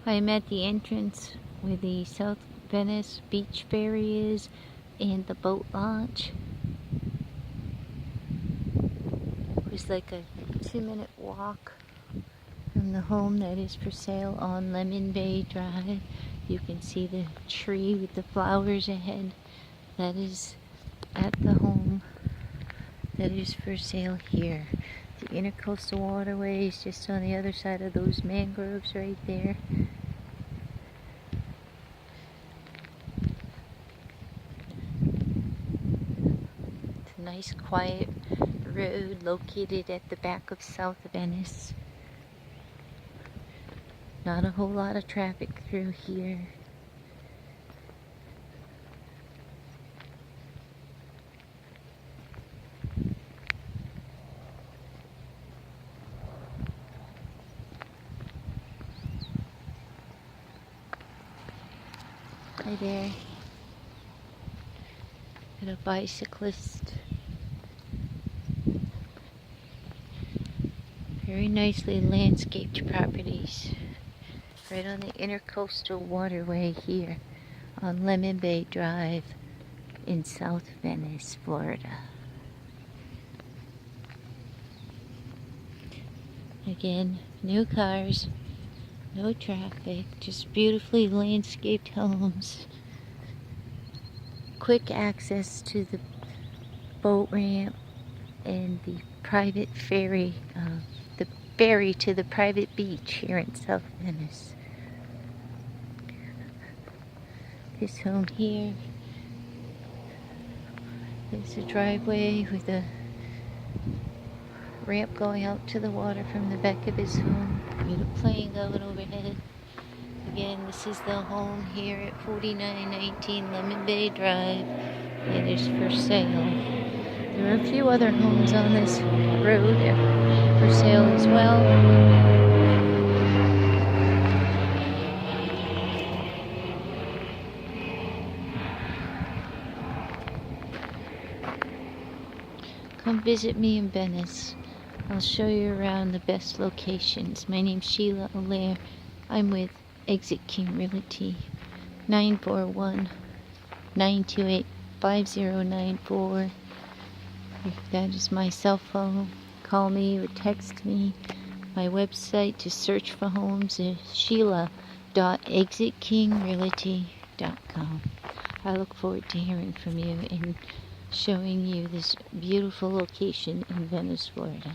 I'm at the entrance where the South Venice beach ferry is and the boat launch. It was like a 2-minute walk from the home that is for sale on Lemon Bay Drive. You can see the tree with the flowers ahead. That is at the home that is for sale here. The intercoastal waterway is just on the other side of those mangroves right there. It's a nice quiet road located at the back of South Venice. Not a whole lot of traffic through here. Hi there. Got a bicyclist. Very nicely landscaped properties. Right on the intercoastal waterway here on Lemon Bay Drive in South Venice, Florida. Again, no cars, no traffic, just beautifully landscaped homes. Quick access to the boat ramp and the private ferry, the ferry to the private beach here in South Venice. This home here is a driveway with a ramp going out to the water from the back of his home. With a plane going overhead. Again, this is the home here at 4919 Lemon Bay Drive. It is for sale. There are a few other homes on this road for sale as well. Come visit me in Venice. I'll show you around the best locations. My name's Sheila Allaire. I'm with Exit King Realty. 941-928-5094. That is my cell phone. Call me or text me. My website to search for homes is sheila.exitKingRealty.com. I look forward to hearing from you and showing you this beautiful location in Venice, Florida.